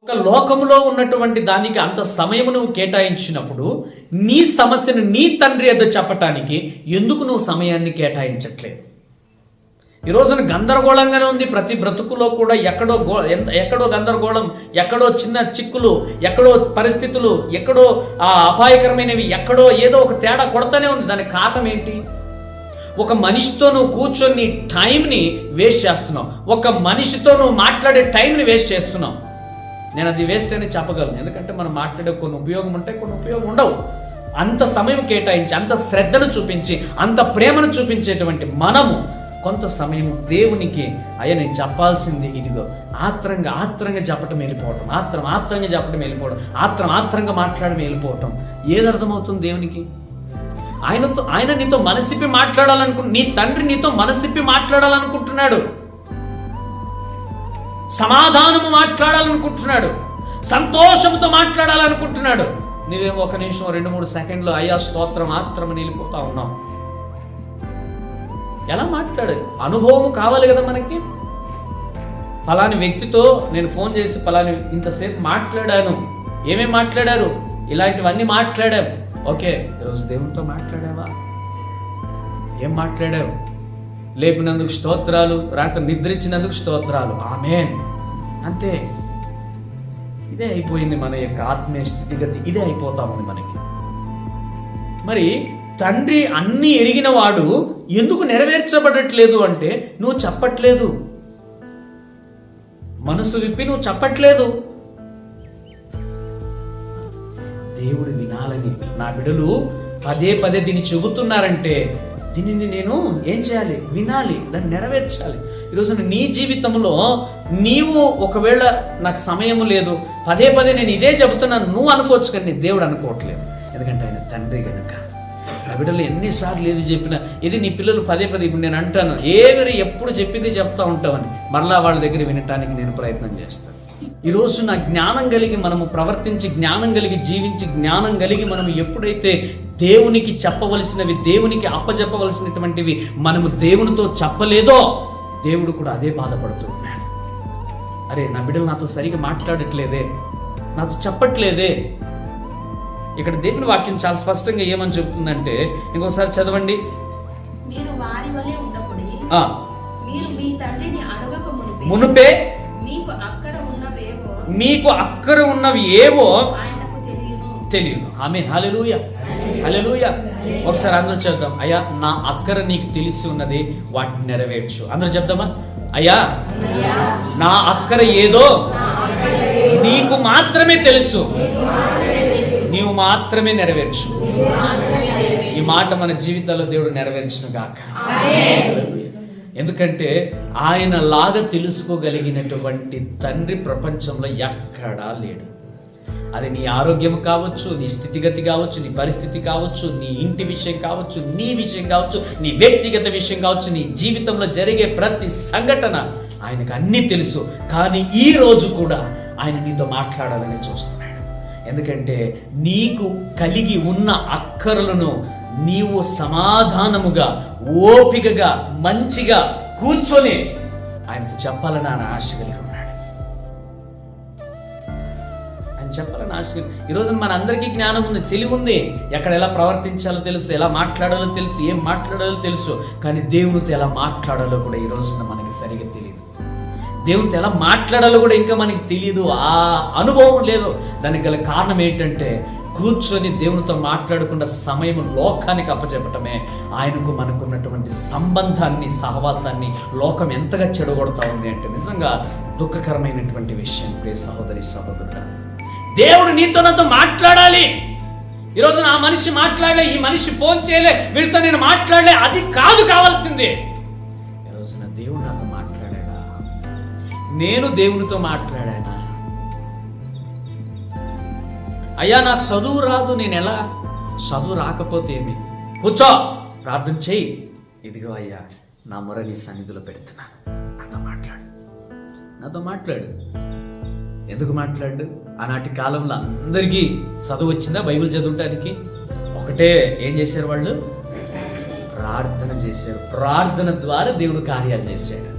ఒక లోకములో ఉన్నటువంటి దానికి అంత సమయం నువ్వు కేటాయించినప్పుడు నీ సమస్యను నీ తండ్రి ఎద్ద చెప్పటానికి ఎందుకు నువ్వు సమయాన్ని కేటాయించట్లేదు? ఈ రోజున గందరగోళంగానే ఉంది. ప్రతి బ్రతుకులో కూడా ఎక్కడో గందరగోళం, ఎక్కడో చిన్న చిక్కులు, ఎక్కడో పరిస్థితులు, ఎక్కడో అపాయకరమైనవి, ఎక్కడో ఏదో ఒక తేడా కొడతానే ఉంది. దానికి కారణం ఏంటి? ఒక మనిషితో నువ్వు కూర్చొని టైంని వేస్ట్ చేస్తున్నావు. ఒక మనిషితో నువ్వు మాట్లాడే టైంని వేస్ట్ చేస్తున్నావు. నేను అది వేస్ట్ అని చెప్పగలను, ఎందుకంటే మనం మాట్లాడే కొన్ని ఉపయోగం ఉంటాయి, కొన్ని ఉపయోగం ఉండవు. అంత సమయం కేటాయించి, అంత శ్రద్ధను చూపించి, అంత ప్రేమను చూపించేటువంటి మనము కొంత సమయం దేవునికి అయ్యా నేను చెప్పాల్సింది ఇదిగో ఆత్రంగా చెప్పటం వెళ్ళిపోవటం, ఆత్రంగా చెప్పడం వెళ్ళిపోవడం, ఆత్రంగా మాట్లాడడం వెళ్ళిపోవటం. ఏది అర్థమవుతుంది దేవునికి? ఆయన నీతో మనసిప్పి నీ తండ్రి నీతో మనసిప్పి మాట్లాడాలనుకుంటున్నాడు, సమాధానము మాట్లాడాలనుకుంటున్నాడు, సంతోషంతో మాట్లాడాలనుకుంటున్నాడు. నీవేమో 1 నిమిషం 2-3 సెకండ్లు అయ్యా స్తోత్రం మాత్రం నిలిపోతా ఉన్నావు. ఎలా మాట్లాడాలి? అనుభవం కావాలి కదా మనకి. ఫలాని వ్యక్తితో నేను ఫోన్ చేసి ఫలాని ఇంతసేపు మాట్లాడాను, ఏమేమి మాట్లాడారు, ఇలాంటివన్నీ మాట్లాడాం. ఓకే, ఈరోజు దేవునితో మాట్లాడావా? ఏం మాట్లాడావు? లేపినందుకు స్తోత్రాలు, రాత్రి నిద్రించినందుకు స్తోత్రాలు, ఆమేన్, అంతే. ఇదే అయిపోయింది మన యొక్క ఆత్మీయ స్థితిగతి, ఇదే అయిపోతా ఉంది మనకి. మరి తండ్రి అన్ని ఎరిగిన వాడు ఎందుకు నెరవేర్చబడట్లేదు అంటే నువ్వు చెప్పట్లేదు, మనసు విప్పి నువ్వు చెప్పట్లేదు. దేవుడు వినాలని నా బిడ్డలు పదే దీన్ని చెబుతున్నారంటే దీనిని నేను ఏం చేయాలి? వినాలి, దాన్ని నెరవేర్చాలి. ఈరోజు నీ జీవితంలో నీవు ఒకవేళ నాకు సమయం లేదు, పదే నేను ఇదే చెబుతున్నాను నువ్వు అనుకోవచ్చు, కానీ దేవుడు అనుకోవట్లేదు. ఎందుకంటే ఆయన తండ్రి గనుక. నా బిడ్డలు ఎన్నిసార్లు ఏది చెప్పినా, ఇది నీ పిల్లలు పదే ఇప్పుడు నేను అంటాను ఎప్పుడు చెప్పింది చెప్తా ఉంటామని, మరలా వాళ్ళ దగ్గర వినటానికి నేను ప్రయత్నం చేస్తాను. ఈరోజు నా జ్ఞానం కలిగి మనము ప్రవర్తించి, జ్ఞానం కలిగి జీవించి, జ్ఞానం కలిగి మనం ఎప్పుడైతే దేవునికి చెప్పవలసినవి, దేవునికి అప్పచెప్పవలసినటువంటివి మనము దేవునితో చెప్పలేదో దేవుడు కూడా అదే బాధపడుతూ ఉన్నాడు. అరే నా బిడ్డలు నాతో సరిగా మాట్లాడట్లేదే, నాతో చెప్పట్లేదే. ఇక్కడ దేవుని వాక్యం చాలా స్పష్టంగా ఏమని చెప్తుందంటే, ఇంకోసారి చదవండి. మీరు వారి వలె ఉండకుడి, మీరు మీ తండ్రిని అడగక మునుపే మీకు అక్కర ఉన్నవి ఏవో ఆయనకు తెలియను. ఆమేన్, హల్లెలూయా, హల్లెలూయా. ఒకసారి అందరూ చెప్దాం, అయ్యా నా అక్కర నీకు తెలిసి ఉన్నది, వాటిని నెరవేర్చు. అందరూ చెప్దామా? అయ్యా నా అక్కర ఏదో నీకు మాత్రమే తెలుసు, నీవు మాత్రమే నెరవేర్చు. ఈ మాట మన జీవితాల్లో దేవుడు నెరవేర్చును గాక. ఎందుకంటే ఆయన లాగా తెలుసుకోగలిగినటువంటి తండ్రి ప్రపంచంలో ఎక్కడా లేడు. అది నీ ఆరోగ్యం కావచ్చు, నీ స్థితిగతి కావచ్చు, నీ పరిస్థితి కావచ్చు, నీ ఇంటి విషయం కావచ్చు, నీ విషయం కావచ్చు, నీ వ్యక్తిగత విషయం కావచ్చు, నీ జీవితంలో జరిగే ప్రతి సంఘటన ఆయనకు అన్నీ తెలుసు. కానీ ఈ రోజు కూడా ఆయన నీతో మాట్లాడాలని చూస్తున్నాడు. ఎందుకంటే నీకు కలిగి ఉన్న అక్కరలను నీవు సమాధానముగా, ఓపికగా, మంచిగా కూర్చొని ఆయనకు చెప్పాలని ఆయన ఆశ కలిగి ఉన్నాడు. ఆయన చెప్పాలని ఆశ. ఈరోజు మన అందరికీ జ్ఞానం ఉంది, తెలివి ఉంది, ఎక్కడ ఎలా ప్రవర్తించాలో తెలుసు, ఎలా మాట్లాడాలో తెలుసు, ఏం మాట్లాడాలో తెలుసు. కానీ దేవునితో ఎలా మాట్లాడాలో కూడా ఈ రోజున మనకి సరిగా తెలియదు. దేవునితో ఎలా మాట్లాడాలో కూడా ఇంకా మనకి తెలియదు, ఆ అనుభవం లేదు. దానికి గల కారణం ఏంటంటే కూర్చొని దేవునితో మాట్లాడకుండా సమయం లోకానికి అప్పచెప్పటమే. ఆయనకు మనకున్నటువంటి సంబంధాన్ని, సహవాసాన్ని లోకం ఎంతగా చెడగొడతా ఉంది అంటే నిజంగా దుఃఖకరమైనటువంటి విషయం. ప్రియ సహోదరి సహోదరుడా, దేవుడు నీతో నాతో మాట్లాడాలి. ఈరోజు ఆ మనిషి మాట్లాడలే, ఈ మనిషి ఫోన్ చేయలే, వీళ్ళతో నేను మాట్లాడలే, అది కాదు కావాల్సిందే. ఈరోజున దేవుడు నాతో మాట్లాడాడా? నేను దేవునితో మాట్లాడానా? అయ్యా నాకు చదువు రాదు, నేను ఎలా? చదువు రాకపోతే ఏమి? కూర్చో, ప్రార్థన చేయి. ఇదిగో అయ్యా నా మొర నీ సన్నిధిలో పెడుతున్నాను, నాతో మాట్లాడు. ఎందుకు మాట్లాడు? ఆనాటి కాలంలో అందరికీ చదువు వచ్చిందా? బైబిల్ చదవటానికి ఒకటే ఏం చేశారు వాళ్ళు? ప్రార్థన చేశారు. ప్రార్థన ద్వారా దేవుడు కార్యాలు చేశాడు.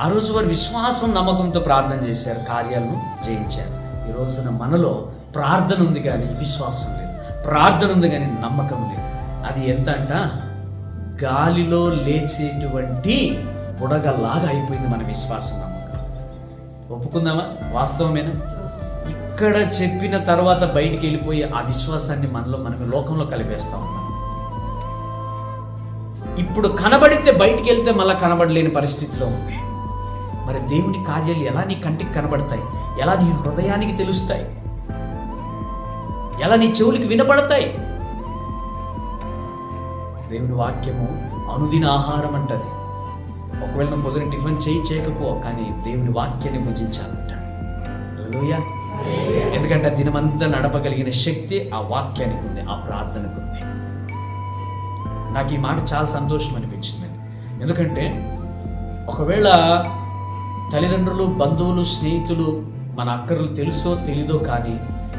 ఆ రోజు వారు విశ్వాసం నమ్మకంతో ప్రార్థన చేశారు, కార్యాలను జయించారు. ఈ రోజున మనలో ప్రార్థన ఉంది కానీ విశ్వాసం లేదు, ప్రార్థన ఉంది కానీ నమ్మకం లేదు. అది ఎంత అంట, గాలిలో లేచేటువంటి బుడగలాగా అయిపోయింది మన విశ్వాసం నమ్మకం. ఒప్పుకుందామా? వాస్తవమేనా? ఇక్కడ చెప్పిన తర్వాత బయటికి వెళ్ళిపోయి ఆ విశ్వాసాన్ని మనమే లోకంలో కలిపేస్తా ఉన్నాం. ఇప్పుడు కనబడితే బయటికి వెళ్తే మళ్ళీ కనబడలేని పరిస్థితిలో ఉంది. మరి దేవుని కార్యాలు ఎలా నీ కంటికి కనబడతాయి, ఎలా నీ హృదయానికి తెలుస్తాయి, ఎలా నీ చెవులకి వినపడతాయి? దేవుని వాక్యము అనుదిన ఆహారం అంటది. ఒకవేళ నువ్వు పొద్దున టిఫిన్ చేయకపో, కానీ దేవుని వాక్యాన్ని భుజించాలంటాడు. హల్లెలూయా. ఎందుకంటే దినమంతా నడపగలిగిన శక్తి ఆ వాక్యానికి ఉంది, ఆ ప్రార్థనకు ఉంది. నాకు ఈ మాట చాలా సంతోషం అనిపించింది. ఎందుకంటే ఒకవేళ తల్లిదండ్రులు, బంధువులు, స్నేహితులు మన అక్కర్లు తెలుసో తెలీదో, కానీ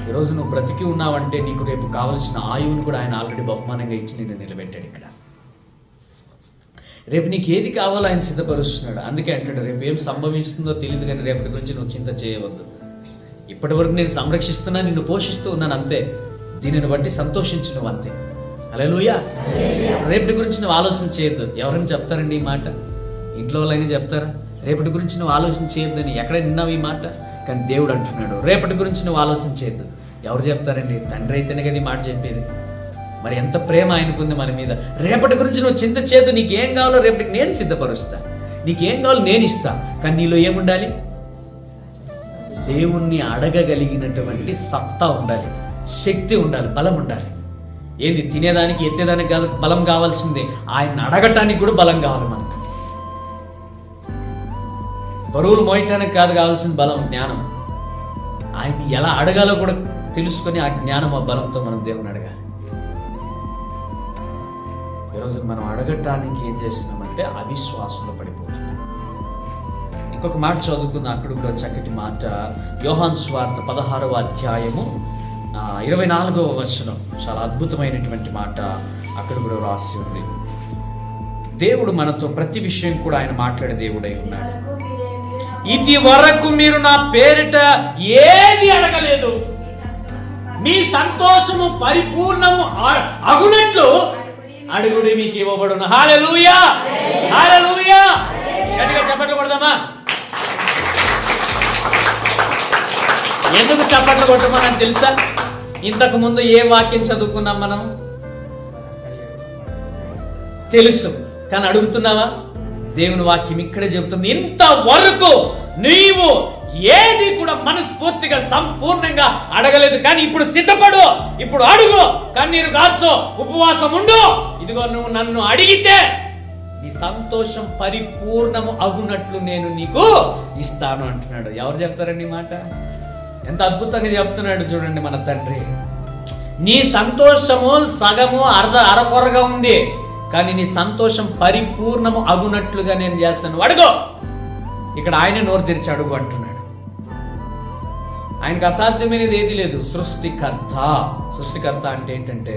ఈరోజు నువ్వు బ్రతికి ఉన్నావంటే నీకు రేపు కావలసిన ఆయువుని కూడా ఆయన ఆల్రెడీ బహుమానంగా ఇచ్చి నేను నిలబెట్టాడు. ఇక్కడ రేపు నీకు ఏది కావాలో ఆయన సిద్ధపరుస్తున్నాడు. అందుకే అంటాడు, రేపు ఏం సంభవిస్తుందో తెలియదు కానీ రేపటి గురించి నువ్వు చింత చేయవద్దు. ఇప్పటి వరకు నేను సంరక్షిస్తున్నా, నిన్ను పోషిస్తూ ఉన్నాను, అంతే. దీనిని బట్టి సంతోషించు నువ్వు, అంతే. హల్లెలూయా. రేపటి గురించి నువ్వు ఆలోచన చేయొద్దు. ఎవరైనా చెప్తారండి ఈ మాట? ఇంట్లో వాళ్ళైనా చెప్తారా? రేపటి గురించి నువ్వు ఆలోచన చేయొద్దని. ఎక్కడ విన్నావు ఈ మాట? కానీ దేవుడు అంటున్నాడు, రేపటి గురించి నువ్వు ఆలోచన చేయొద్దు. ఎవరు చెప్తారండి? తండ్రి అయితేనే కదా ఈ మాట చెప్పేది. మరి ఎంత ప్రేమ ఆయనకుంది మన మీద. రేపటి గురించి నువ్వు చింత చేయొద్దు. నీకేం కావాలో రేపటికి నేను సిద్ధపరుస్తా, నీకేం కావాలో నేను ఇస్తా. కానీ నీలో ఏముండాలి? దేవుణ్ణి అడగగలిగినటువంటి సత్తా ఉండాలి, శక్తి ఉండాలి, బలం ఉండాలి. ఏంది తినేదానికి ఎత్తేదానికి కాదు బలం కావాల్సిందే, ఆయన అడగటానికి కూడా బలం కావాలి మనకు. బరువులు మోయటానికి కాదు కావాల్సిన బలం, జ్ఞానం. ఆయన్ని ఎలా అడగాలో కూడా తెలుసుకొని ఆ జ్ఞానం, ఆ బలంతో మనం దేవుని అడగాలి. ఈరోజు మనం అడగటానికి ఏం చేస్తున్నామంటే అవిశ్వాసంలో పడిపోతున్నాం. ఇంకొక మాట చదువుకుందాం, అక్కడ కూడా చక్కటి మాట. యోహాను సువార్త 16వ అధ్యాయము 24వ వచనం. చాలా అద్భుతమైనటువంటి మాట అక్కడ కూడా రాసి ఉంది. దేవుడు మనతో ప్రతి విషయం కూడా ఆయన మాట్లాడే దేవుడై ఉన్నాడు. ఇది వరకు మీరు నా పేరిట ఏది అడగలేదు, మీ సంతోషము పరిపూర్ణము అగునట్లు అడుగుడి మీకు ఇవ్వబడును. హల్లెలూయా, హల్లెలూయా. గట్టిగా చప్పట్లు కొడదామా? ఎందుకు చప్పట్లు కొట్టమని తెలుసా? ఇంతకు ముందు ఏ వాక్యం చదువుకున్నాం మనం? తెలుసు, కానీ అడుగుతున్నావా? దేవుని వాక్యం ఇక్కడే చెబుతుంది, ఇంతవరకు నీవు ఏది కూడా మనస్ఫూర్తిగా సంపూర్ణంగా అడగలేదు, కానీ ఇప్పుడు సిద్ధపడు, ఇప్పుడు అడుగు, కన్నీరు కార్చు, ఉపవాసం ఉండు. ఇదిగో నువ్వు నన్ను అడిగితే నీ సంతోషం పరిపూర్ణము అగునట్లు నేను నీకు ఇస్తాను అంటున్నాడు. ఎవరు చెప్తారండి ఈ మాట? ఎంత అద్భుతంగా చెప్తున్నాడు చూడండి మన తండ్రి. నీ సంతోషము సగము అరకొరగా ఉంది, కానీ నీ సంతోషం పరిపూర్ణము అగునట్లుగా నేను చేస్తాను, అడుగు. ఇక్కడ ఆయన నోరు తెరిచి అడుగు అంటున్నాడు. ఆయనకు అసాధ్యమైనది ఏది లేదు. సృష్టికర్త అంటే ఏంటంటే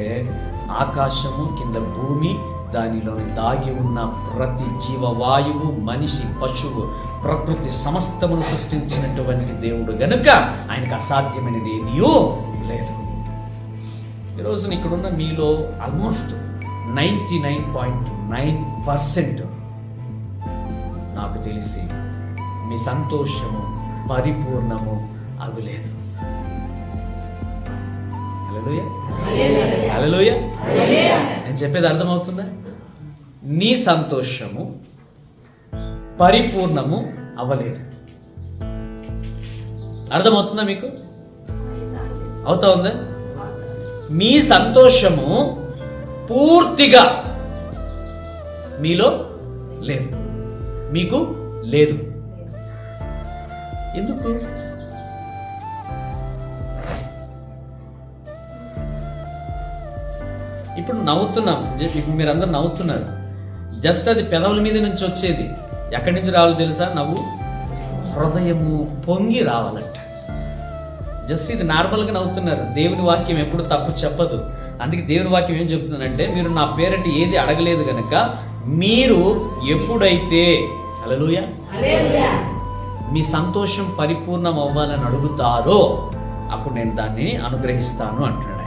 ఆకాశము కింద భూమి, దానిలో దాగి ఉన్న ప్రతి జీవవాయువు, మనిషి, పశువు, ప్రకృతి సమస్తమును సృష్టించినటువంటి దేవుడు గనుక ఆయనకు అసాధ్యమైనది ఏదియో లేదు. ఈరోజు ఇక్కడున్న మీలో ఆల్మోస్ట్ 99.9% నాకు తెలిసి మీ సంతోషము పరిపూర్ణము అగులేదు. హల్లెలూయా, హల్లెలూయా. నేను చెప్పేది అర్థమవుతుందా? నీ సంతోషము పరిపూర్ణము అవ్వలేదు. అర్థమవుతుందా మీకు? అవుతా ఉందా? మీ సంతోషము పూర్తిగా మీలో లేదు, మీకు లేదు. ఎందుకు? ఇప్పుడు నవ్వుతున్నాం, మీరందరూ నవ్వుతున్నారు. జస్ట్ అది పెదవుల మీద నుంచి వచ్చేది. ఎక్కడి నుంచి రావాలో తెలుసా? నవ్వు హృదయము పొంగి రావాలంట. జస్ట్ ఇది నార్మల్గా నవ్వుతున్నారు. దేవుని వాక్యం ఎప్పుడు తప్పు చెప్పదు. అందుకే దేవుని వాక్యం ఏం చెప్తుందంటే, మీరు నా పేరటి ఏది అడగలేదు కనుక మీరు ఎప్పుడైతే, హల్లెలూయా. మీ సంతోషం పరిపూర్ణం అవ్వాలని అడుగుతారో అప్పుడు నేను దాన్ని అనుగ్రహిస్తాను అంటున్నాడు.